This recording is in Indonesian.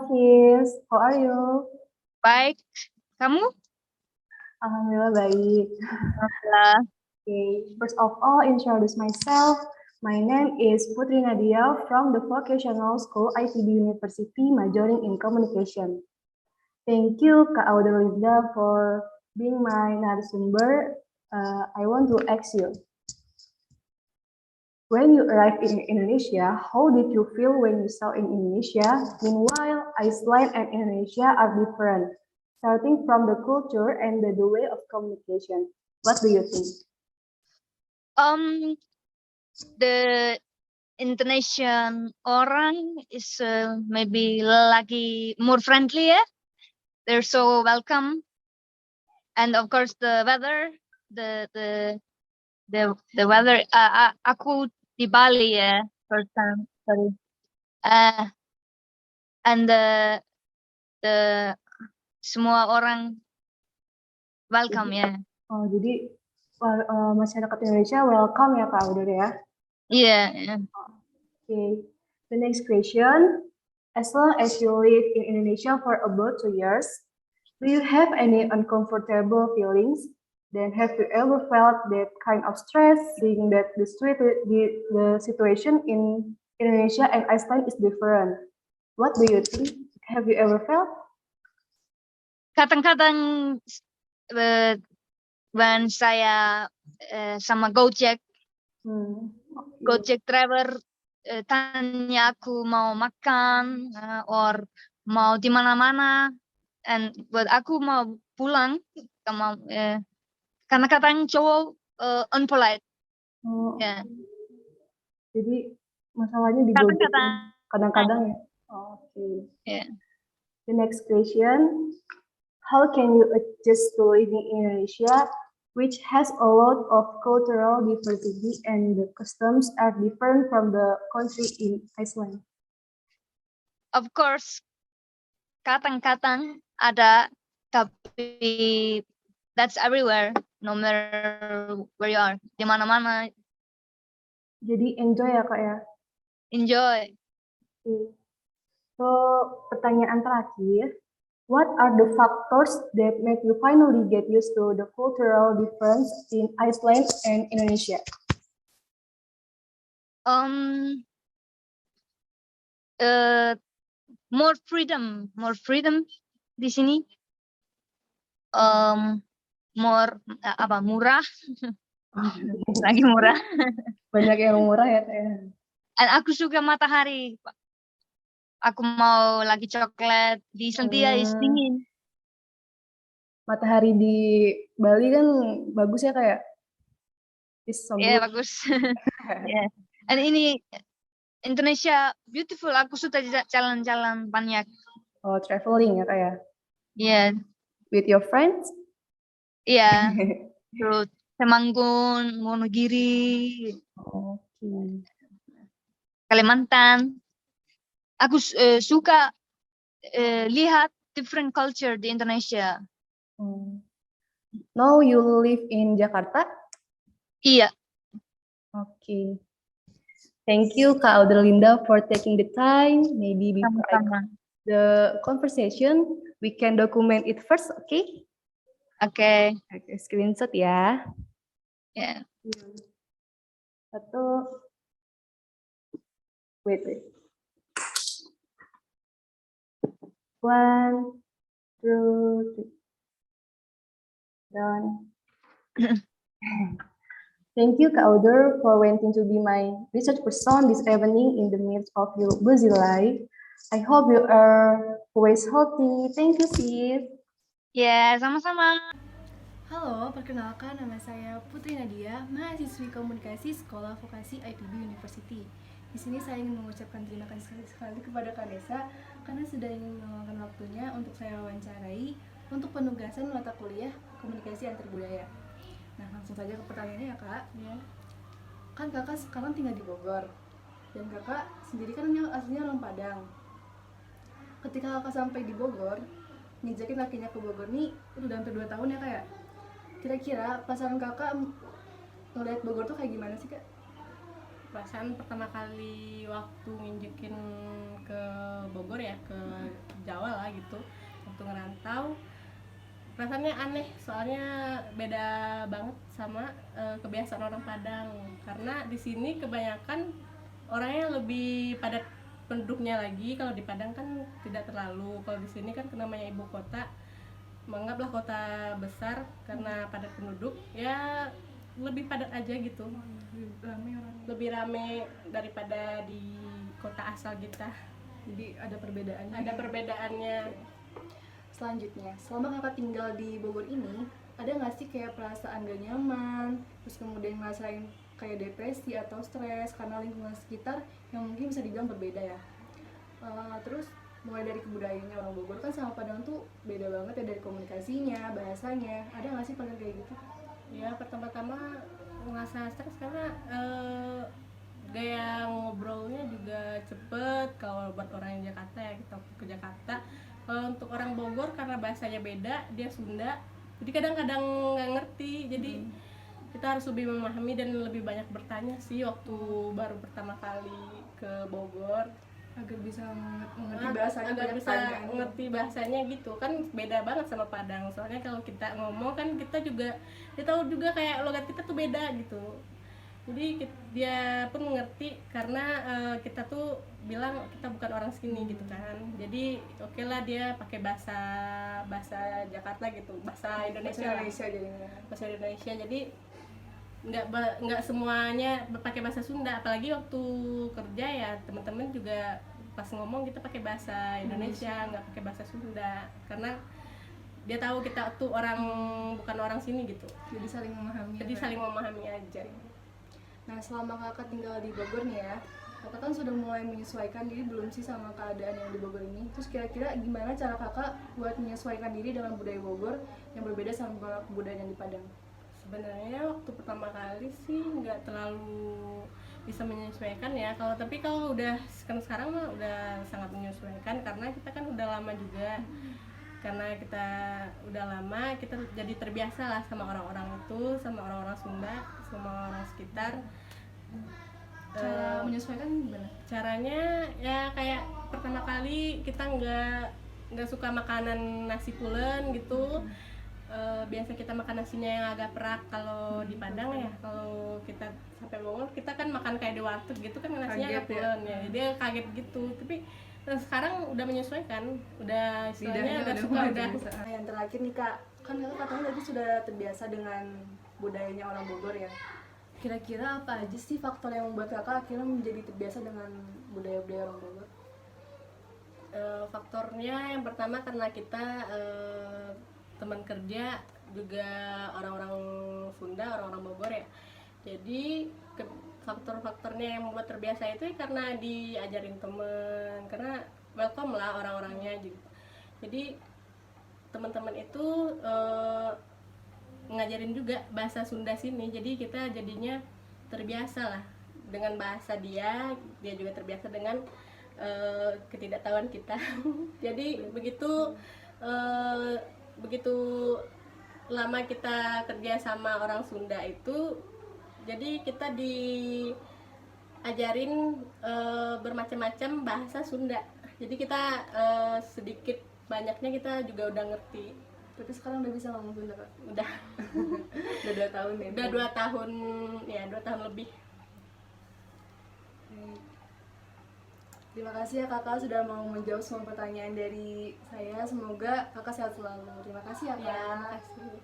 sis. How are you? Baik, kamu? Alhamdulillah baik. Alhamdulillah. Okay. First of all, introduce myself. My name is Putri Nadia from the Vocational School ITB University, majoring in communication. Thank you, Kak Audelinda, for being my narasumber. I want to ask you, when you arrived in Indonesia, how did you feel when you saw in Indonesia? Meanwhile, Iceland and Indonesia are different, starting from the culture and the way of communication. What do you think? The Indonesian orang is maybe lagi more friendly ya. They're so welcome, and of course the weather, the weather. Aku di Bali ya first time. Sorry. And the semua orang welcome ya. Oh, jadi masyarakat Indonesia welcome ya Kak Auder ya? Iya. Okay. The next question. As long as you live in Indonesia for about 2 years, do you have any uncomfortable feelings? Then have you ever felt that kind of stress, seeing that the situation in Indonesia and Iceland is different? What do you think? Have you ever felt? Kadang-kadang when saya sama Gojek, Gojek driver tanya aku mau makan or mau di mana-mana, and buat aku mau pulang, karena kadang cowok unpolite. Yeah. Jadi masalahnya di Gojek kadang-kadang ya. Okay. Yeah. The next question. How can you adjust to living in Indonesia, which has a lot of cultural diversity and the customs are different from the country in Iceland? Of course, kadang-kadang ada, tapi that's everywhere, no matter where you are, di mana-mana. Jadi enjoy ya Kak ya? Enjoy. Okay. So, pertanyaan terakhir. What are the factors that make you finally get used to the cultural difference in Iceland and Indonesia? More freedom di sini. More murah. Lagi murah. Banyak yang murah ya Teh. Dan aku suka matahari. Aku mau lagi coklat di Sentia dingin. Matahari di Bali kan bagus ya kayak. Iya, bagus. Yeah. Dan ini Indonesia beautiful. Aku suka jalan-jalan banyak. Oh, traveling ya kayak. Yeah. With your friends? Iya. Terus Temanggung, Wonogiri. Okay. Kalimantan. Aku suka lihat different culture di Indonesia. Now you live in Jakarta? Iya. Okay. Thank you, Kak Audelinda, for taking the time. Maybe before the conversation, we can document it first, okay? Okay. Okay, screenshot ya. Yeah. Wait. 1, 2, 3. Done. Thank you, Kak Auder, for wanting to be my research person this evening in the midst of your busy life. I hope you are always healthy. Thank you, sis. Ya, sama-sama. Halo, perkenalkan nama saya Putri Nadia, mahasiswi komunikasi Sekolah Vokasi ITB University. Di sini saya ingin mengucapkan terima kasih sekali kepada Kak Desa karena sudah ingin meluangkan waktunya untuk saya wawancarai untuk penugasan mata kuliah komunikasi antar budaya. Nah, langsung saja ke pertanyaannya ya Kak. Ya. Kan Kakak sekarang tinggal di Bogor dan Kakak sendiri kan aslinya orang Padang. Ketika Kakak sampai di Bogor, ngejakin lakinya ke Bogor nih udah hampir 2 tahun ya Kak ya. Kira-kira pasaran Kakak ngeliat Bogor tuh kayak gimana sih Kak? Perasaan pertama kali waktu nginjekin ke Bogor ya, ke Jawa lah gitu, waktu ngerantau, rasanya aneh soalnya beda banget sama kebiasaan orang Padang. Karena di sini kebanyakan orangnya lebih padat penduduknya lagi. Kalau di Padang kan tidak terlalu. Kalau di sini kan namanya ibu kota, menganggaplah kota besar karena padat penduduk, ya lebih padat aja gitu, lebih rame daripada di kota asal kita. Jadi ada perbedaannya. Ada perbedaannya. Selanjutnya, selama kakak tinggal di Bogor ini, ada nggak sih kayak perasaan gak nyaman, terus kemudian ngerasain kayak depresi atau stres karena lingkungan sekitar yang mungkin bisa dibilang berbeda ya. Terus mulai dari kebudayaannya orang Bogor kan sama Padang tuh beda banget ya, dari komunikasinya, bahasanya. Ada nggak sih paling kayak gitu? Ya pertama-tama ngerasa stres karena gaya ngobrolnya juga cepet kalau buat orang yang Jakarta ya, kita ke Jakarta. Kalau untuk orang Bogor karena bahasanya beda, dia Sunda, jadi kadang-kadang nggak ngerti. Jadi kita harus lebih memahami dan lebih banyak bertanya sih waktu baru pertama kali ke Bogor, Agar bisa mengerti bahasanya, agar banyak bisa tanya. ngerti bahasanya gitu kan. Beda banget sama Padang, soalnya kalau kita ngomong kan kita juga, dia tahu juga kayak logat kita tuh beda gitu. Jadi dia pun mengerti karena kita tuh bilang kita bukan orang sini gitu kan. Jadi oke lah dia pakai bahasa Jakarta gitu, bahasa Indonesia lah. jadinya. Bahasa Indonesia. Jadi nggak semuanya pakai bahasa Sunda, apalagi waktu kerja ya teman-teman juga pas ngomong kita pakai bahasa Indonesia, nggak pakai bahasa Sunda, karena dia tahu kita tuh bukan orang sini gitu. Jadi saling memahami. Jadi saling memahami aja. Nah, selama kakak tinggal di Bogor nih ya, kakak kan sudah mulai menyesuaikan diri belum sih sama keadaan yang di Bogor ini? Terus kira-kira gimana cara kakak buat menyesuaikan diri dengan budaya Bogor yang berbeda sama kebudayaan yang di Padang? Sebenarnya waktu pertama kali sih nggak terlalu bisa menyesuaikan ya. Tapi kalau udah sekarang mah udah sangat menyesuaikan karena kita kan udah lama juga. Karena kita udah lama, kita jadi terbiasa lah sama orang-orang itu, sama orang-orang Sunda, sama orang sekitar. Cara menyesuaikan gimana? Caranya ya kayak pertama kali kita nggak suka makanan nasi pulen gitu. Biasa kita makan nasinya yang agak perak kalau di Padang ya. Kalau kita sampai Bogor kita kan makan kayak di warteg gitu kan, nasinya agak pulen ya. Dia kaget gitu. Tapi sekarang udah menyesuaikan, udah istilahnya udah suka udah. Nah, yang terakhir nih kak, kan kakak katanya tadi sudah terbiasa dengan budayanya orang Bogor ya. Kira-kira apa aja sih faktor yang membuat kakak akhirnya menjadi terbiasa dengan budaya-budaya orang Bogor? Faktornya yang pertama karena kita teman kerja juga orang-orang Sunda, orang-orang Bogor ya. Jadi faktor-faktornya yang membuat terbiasa itu karena diajarin temen, karena welcome lah orang-orangnya gitu. Jadi teman-teman itu ngajarin juga bahasa Sunda sini, jadi kita jadinya terbiasa lah dengan bahasa dia juga terbiasa dengan ketidaktahuan kita. Jadi begitu lama kita kerja sama orang Sunda itu, jadi kita diajarin bermacam-macam bahasa Sunda. Jadi kita sedikit banyaknya kita juga udah ngerti. Tapi sekarang udah bisa ngomong Sunda kak? Udah. Udah 2 tahun ya? Udah 2 tahun, ya 2 tahun lebih. Terima kasih ya kakak sudah mau menjawab semua pertanyaan dari saya. Semoga kakak sehat selalu. Terima kasih ya kak. Ya, makasih.